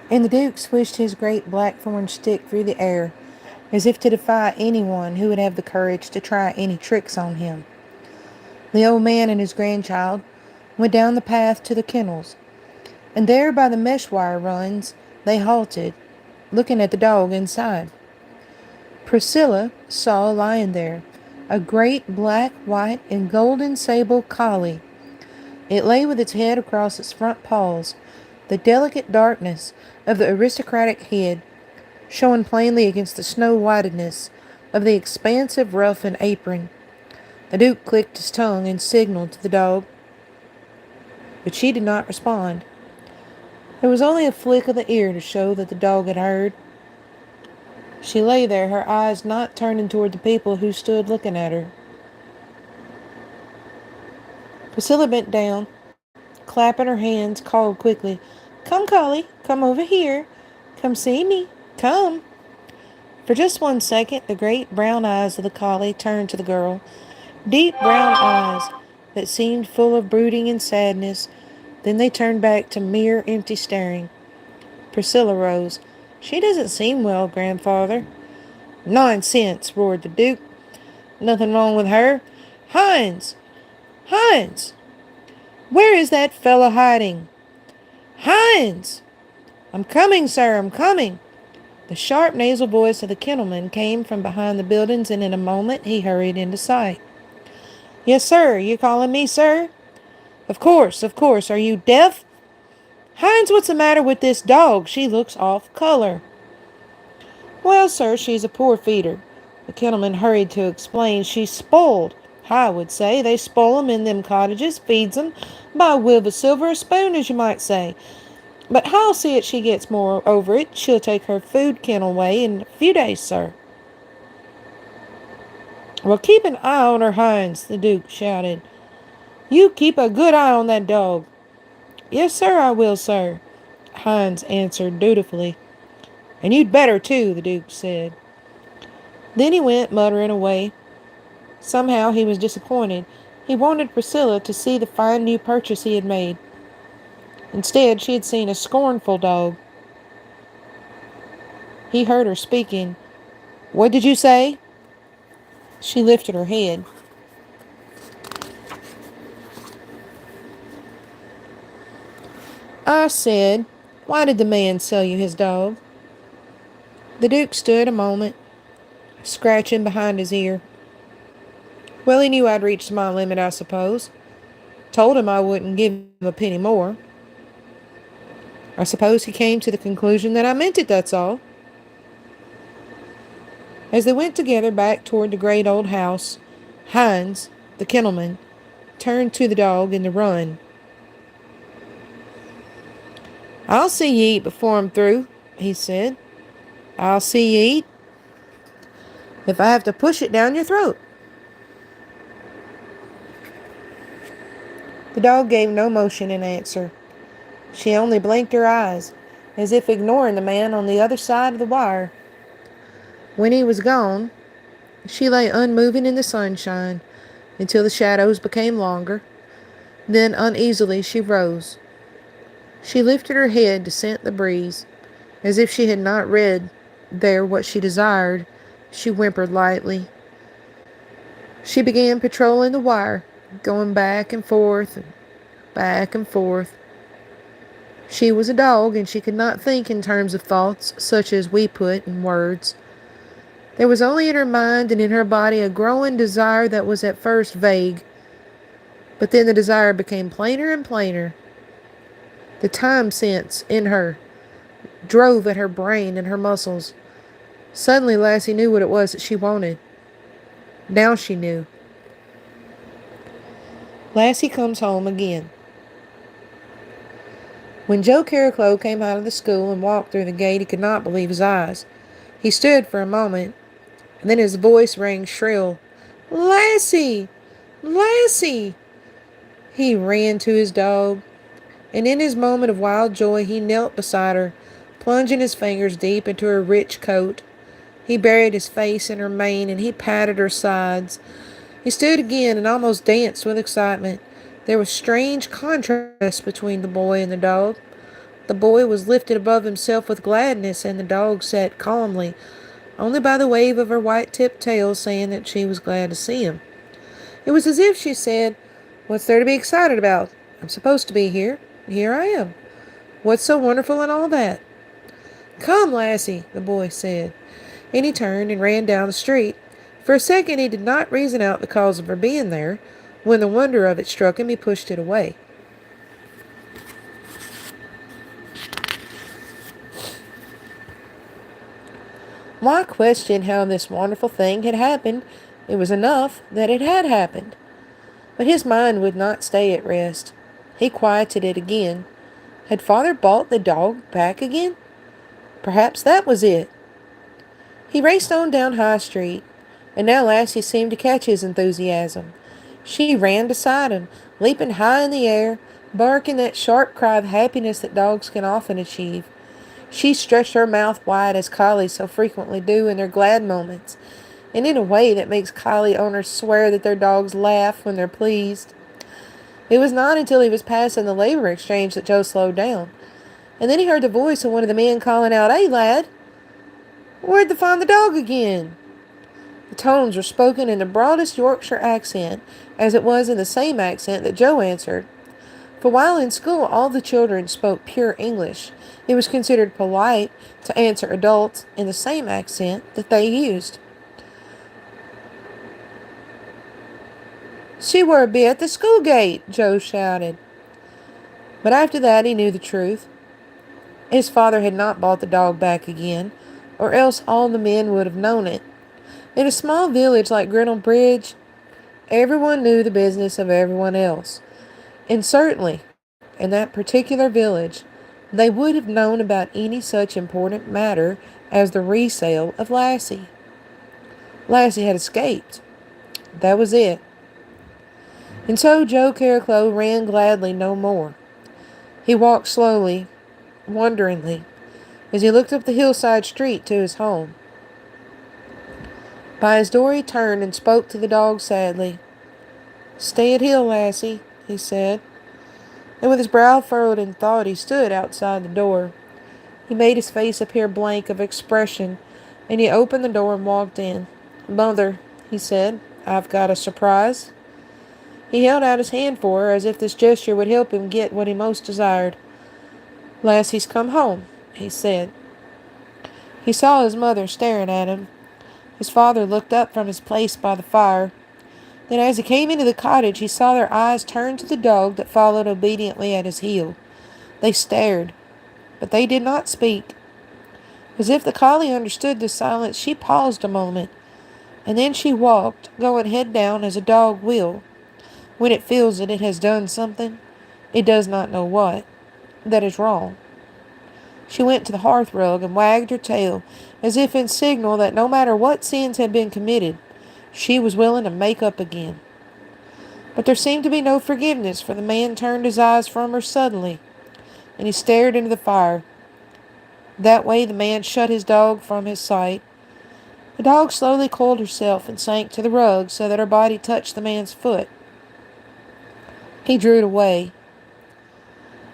And the Duke swished his great blackthorn stick through the air, as if to defy anyone who would have the courage to try any tricks on him. The old man and his grandchild went down the path to the kennels, and there by the mesh wire runs they halted, looking at the dog inside. Priscilla saw lying there a great black, white, and golden sable collie. It lay with its head across its front paws, the delicate darkness of the aristocratic head showing plainly against the snow-whiteness of the expansive ruff and apron. The Duke clicked his tongue and signaled to the dog, but she did not respond. There was only a flick of the ear to show that the dog had heard. She lay there, her eyes not turning toward the people who stood looking at her. Priscilla bent down, clapping her hands, called quickly, "Come, Collie, come over here. Come see me. Come." For just 1 second, the great brown eyes of the collie turned to the girl, deep brown eyes that seemed full of brooding and sadness. Then they turned back to mere empty staring. Priscilla rose. "She doesn't seem well, grandfather." "Nonsense," roared the Duke. "Nothing wrong with her. Hines! Hines! Where is that fellow hiding? Hines! I'm coming, sir, I'm coming." The sharp nasal voice of the kennelman came from behind the buildings, and in a moment he hurried into sight. "Yes, sir. You calling me, sir?" Of course, of course. Are you deaf?" "Hines, what's the matter with this dog? She looks off color." "Well, sir, she's a poor feeder." The kennelman hurried to explain. "She's spoiled, I would say. They spoil 'em in them cottages, feeds 'em by will of a silver a spoon, as you might say. But I'll see it she gets more over it. She'll take her food kennel away in a few days, sir." "Well, keep an eye on her, Hines," the Duke shouted. "You keep a good eye on that dog." "Yes, sir, I will, sir," Hines answered dutifully. "And you'd better, too," the Duke said. Then he went muttering away. Somehow he was disappointed. He wanted Priscilla to see the fine new purchase he had made. Instead, she had seen a scornful dog. He heard her speaking. "What did you say?" She lifted her head. "I said, why did the man sell you his dog?" The Duke stood a moment, scratching behind his ear. "Well, he knew I'd reached my limit, I suppose. Told him I wouldn't give him a penny more. I suppose he came to the conclusion that I meant it, that's all." As they went together back toward the great old house, Hines, the kennelman, turned to the dog in the run. "I'll see you eat before I'm through," he said. "I'll see you eat if I have to push it down your throat." The dog gave no motion in answer. She only blinked her eyes, as if ignoring the man on the other side of the wire. When he was gone, she lay unmoving in the sunshine until the shadows became longer. Then uneasily she rose. She lifted her head to scent the breeze. As if she had not read there what she desired, she whimpered lightly. She began patrolling the wire, going back and forth and back and forth. She was a dog, and she could not think in terms of thoughts such as we put in words. There was only in her mind and in her body a growing desire that was at first vague, but then the desire became plainer and plainer. The time sense in her drove at her brain and her muscles. Suddenly Lassie knew what it was that she wanted. Now she knew. Lassie Comes Home again. When Joe Carricloe came out of the school and walked through the gate, he could not believe his eyes. He stood for a moment, and then his voice rang shrill. "Lassie! Lassie!" He ran to his dog, and in his moment of wild joy he knelt beside her, plunging his fingers deep into her rich coat. He buried his face in her mane, and he patted her sides. He stood again and almost danced with excitement. There was strange contrast between the boy and the dog. The boy was lifted above himself with gladness, and the dog sat calmly, only by the wave of her white-tipped tail saying that she was glad to see him. It was as if she said, "What's there to be excited about? I'm supposed to be here. Here I am. What's so wonderful in all that?" "Come, Lassie," the boy said, and he turned and ran down the street. For a second he did not reason out the cause of her being there. When the wonder of it struck him, he pushed it away. Why question how this wonderful thing had happened? It was enough that it had happened. But his mind would not stay at rest. He quieted it again. Had father bought the dog back again? Perhaps that was it. He raced on down High Street, and now Lassie seemed to catch his enthusiasm. She ran beside him, leaping high in the air, barking that sharp cry of happiness that dogs can often achieve. She stretched her mouth wide as collies so frequently do in their glad moments, and in a way that makes collie owners swear that their dogs laugh when they're pleased. It was not until he was passing the labor exchange that Joe slowed down, and then he heard the voice of one of the men calling out, "Hey, lad, where'd you find the dog again?" The tones were spoken in the broadest Yorkshire accent, as it was in the same accent that Joe answered. For while in school all the children spoke pure English, it was considered polite to answer adults in the same accent that they used. "She were a bit at the school gate," Joe shouted. But after that he knew the truth. His father had not bought the dog back again, or else all the men would have known it. In a small village like Grinnell Bridge, everyone knew the business of everyone else. And certainly, in that particular village, they would have known about any such important matter as the resale of Lassie. Lassie had escaped. That was it. And so Joe Carriclow ran gladly no more. He walked slowly, wonderingly, as he looked up the hillside street to his home. By his door he turned and spoke to the dog sadly. "Stay at heel, Lassie," he said. And with his brow furrowed in thought he stood outside the door. He made his face appear blank of expression, and he opened the door and walked in. "Mother," he said, "I've got a surprise." He held out his hand for her as if this gesture would help him get what he most desired. "Lassie's come home," he said. He saw his mother staring at him. His father looked up from his place by the fire. Then as he came into the cottage he saw their eyes turn to the dog that followed obediently at his heel. They stared, but they did not speak. As if the collie understood the silence, she paused a moment, and then she walked, going head down as a dog will, when it feels that it has done something, it does not know what, that is wrong. She went to the hearthrug and wagged her tail, as if in signal that no matter what sins had been committed, she was willing to make up again. But there seemed to be no forgiveness, for the man turned his eyes from her suddenly, and he stared into the fire. That way the man shut his dog from his sight. The dog slowly coiled herself and sank to the rug so that her body touched the man's foot. He drew it away.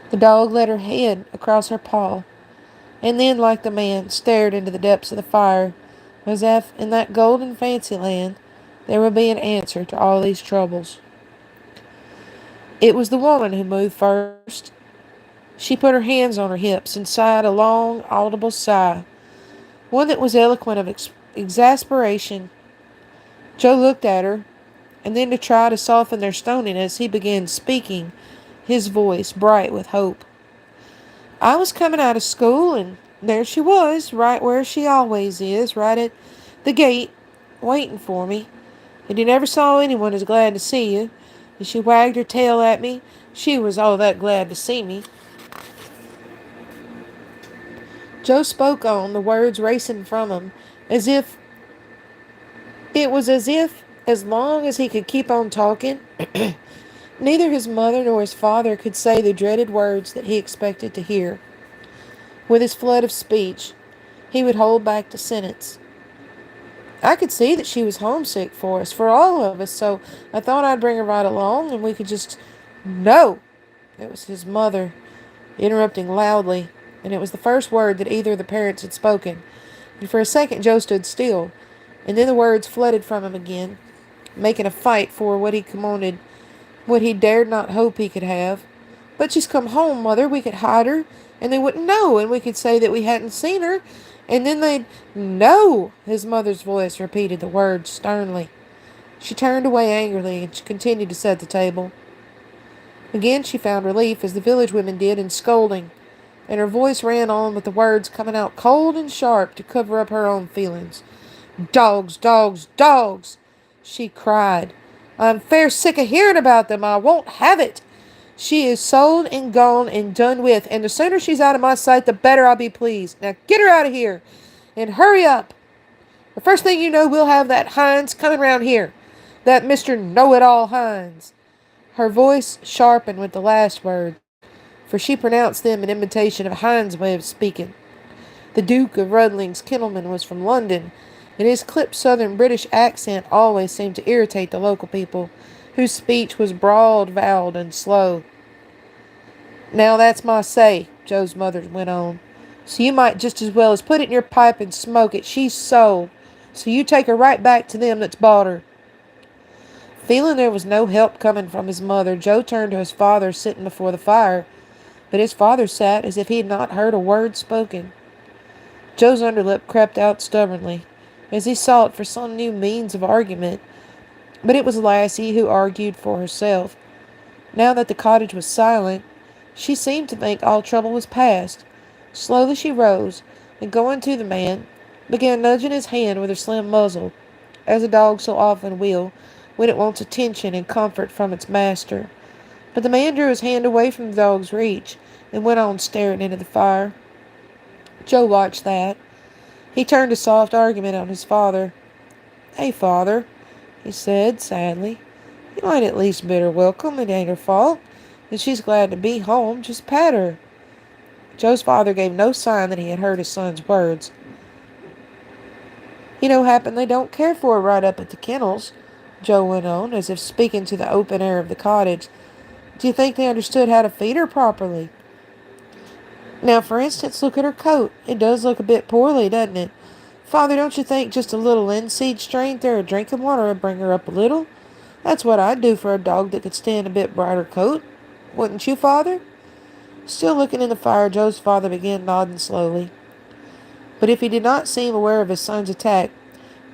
The dog let her head across her paw, and then, like the man, stared into the depths of the fire, as if in that golden fancy land there would be an answer to all these troubles. It was the woman who moved first. She put her hands on her hips and sighed a long, audible sigh, one that was eloquent of exasperation. Joe looked at her, and then to try to soften their stoniness, he began speaking, his voice bright with hope. "I was coming out of school, and there she was, right where she always is, right at the gate, waiting for me. And you never saw anyone as glad to see you. And she wagged her tail at me. She was all that glad to see me." Joe spoke on, the words racing from him, as if as long as he could keep on talking, neither his mother nor his father could say the dreaded words that he expected to hear. With his flood of speech, he would hold back the sentence. "I could see that she was homesick for us, for all of us, so I thought I'd bring her right along, and we could just—" "No!" It was his mother, interrupting loudly, and it was the first word that either of the parents had spoken. And for a second Joe stood still, and then the words flooded from him again, making a fight for what he commanded, what he dared not hope he could have. But she's come home, Mother. We could hide her, and they wouldn't know, and we could say that we hadn't seen her, and then they'd... No! His mother's voice repeated the words sternly. She turned away angrily, and she continued to set the table. Again she found relief, as the village women did, in scolding, and her voice ran on with the words coming out cold and sharp to cover up her own feelings. Dogs, dogs, dogs, she cried. I'm fair sick of hearing about them. I won't have it. She is sold and gone and done with, and the sooner she's out of my sight, the better I'll be pleased. Now get her out of here, and hurry up. The first thing you know, we'll have that Hines coming round here. That Mr. Know-it-all Hines. Her voice sharpened with the last words, for she pronounced them in imitation of Hines' way of speaking. The Duke of Rudling's kennelman was from London, and his clipped southern British accent always seemed to irritate the local people, whose speech was broad-voweled and slow. Now that's my say, Joe's mother went on. So you might just as well as put it in your pipe and smoke it. She's sold. So you take her right back to them that's bought her. Feeling there was no help coming from his mother, Joe turned to his father sitting before the fire, but his father sat as if he had not heard a word spoken. Joe's underlip crept out stubbornly, as he sought for some new means of argument, but it was Lassie who argued for herself. Now that the cottage was silent, she seemed to think all trouble was past. Slowly she rose, and going to the man, began nudging his hand with her slim muzzle, as a dog so often will, when it wants attention and comfort from its master. But the man drew his hand away from the dog's reach, and went on staring into the fire. Joe watched that. He turned a soft argument on his father. Hey, Father, he said sadly, you might at least bid her welcome. It ain't her fault. And she's glad to be home. Just pat her. Joe's father gave no sign that he had heard his son's words. You know, happen they don't care for her right up at the kennels, Joe went on, as if speaking to the open air of the cottage. Do you think they understood how to feed her properly? Now, for instance, look at her coat. It does look a bit poorly, doesn't it? Father, don't you think just a little linseed strength or a drink of water would bring her up a little? That's what I'd do for a dog that could stand a bit brighter coat. Wouldn't you, Father? Still looking in the fire, Joe's father began nodding slowly. But if he did not seem aware of his son's attack,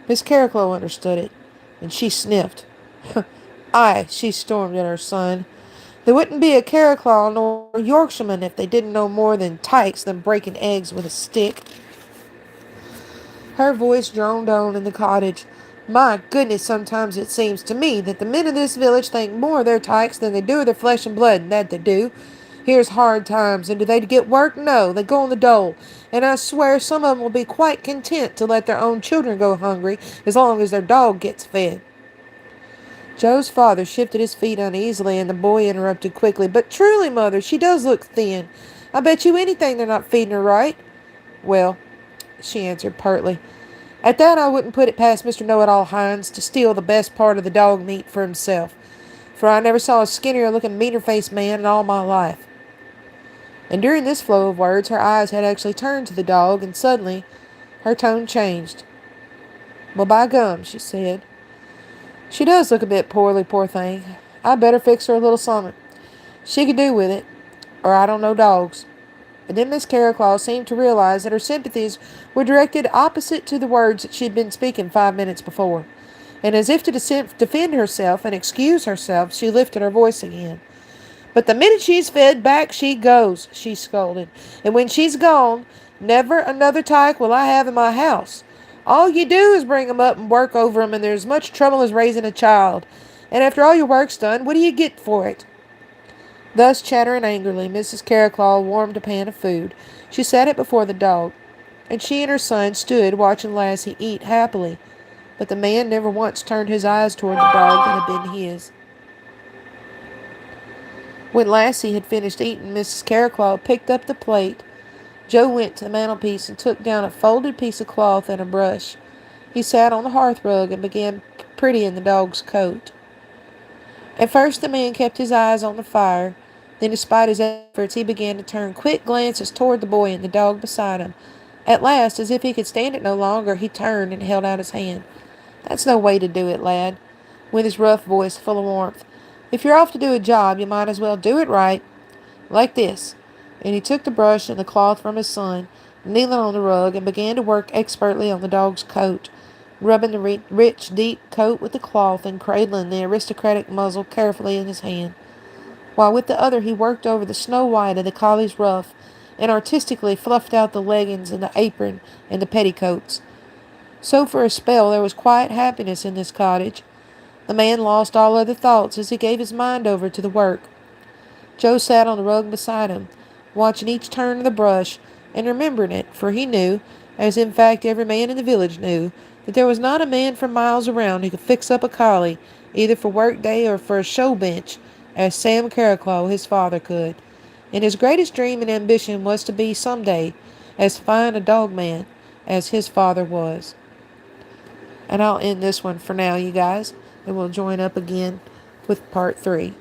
Miss Carricloe understood it, and she sniffed. Aye, she stormed at her son. There wouldn't be a Carricloe nor a Yorkshireman if they didn't know more than tykes than breaking eggs with a stick. Her voice droned on in the cottage. My goodness, sometimes it seems to me that the men of this village think more of their tykes than they do of their flesh and blood, and that they do. Here's hard times, and do they get work? No, they go on the dole, and I swear some of them will be quite content to let their own children go hungry as long as their dog gets fed. Joe's father shifted his feet uneasily, and the boy interrupted quickly. But truly, Mother, she does look thin. I bet you anything they're not feeding her right. Well, she answered pertly, at that I wouldn't put it past Mr. Know-it-all Hines to steal the best part of the dog meat for himself, for I never saw a skinnier-looking, meaner-faced man in all my life. And during this flow of words, her eyes had actually turned to the dog, and suddenly her tone changed. Well, by gum, she said, she does look a bit poorly, poor thing. I'd better fix her a little something. She could do with it, or I don't know dogs. And then Miss Carricloe seemed to realize that her sympathies were directed opposite to the words that she had been speaking 5 minutes before. And as if to defend herself and excuse herself, she lifted her voice again. But the minute she's fed, back she goes, she scolded. And when she's gone, never another tyke will I have in my house. All you do is bring 'em up and work over 'em, and there's much trouble as raising a child. And after all your work's done, what do you get for it? Thus chattering angrily, Mrs. Carricloe warmed a pan of food. She set it before the dog, and she and her son stood watching Lassie eat happily. But the man never once turned his eyes toward the dog that had been his. When Lassie had finished eating, Mrs. Carricloe picked up the plate. Joe went to the mantelpiece and took down a folded piece of cloth and a brush. He sat on the hearth rug and began prettying the dog's coat. At first the man kept his eyes on the fire, Then, despite his efforts, he began to turn quick glances toward the boy and the dog beside him. At last, as if he could stand it no longer, he turned and held out his hand. "That's no way to do it, lad," with his rough voice full of warmth. "If you're off to do a job, you might as well do it right. Like this." And he took the brush and the cloth from his son, kneeling on the rug, and began to work expertly on the dog's coat, rubbing the rich, deep coat with the cloth and cradling the aristocratic muzzle carefully in his hand, while with the other he worked over the snow white of the collie's ruff and artistically fluffed out the leggings and the apron and the petticoats. So for a spell there was quiet happiness in this cottage. The man lost all other thoughts as he gave his mind over to the work. Joe sat on the rug beside him, watching each turn of the brush, and remembering it, for he knew, as in fact every man in the village knew, that there was not a man for miles around who could fix up a collie, either for work day or for a show bench, as Sam Carraclaw, his father, could. And his greatest dream and ambition was to be, some day, as fine a dog man as his father was. And I'll end this one for now, you guys, and we'll join up again with part 3.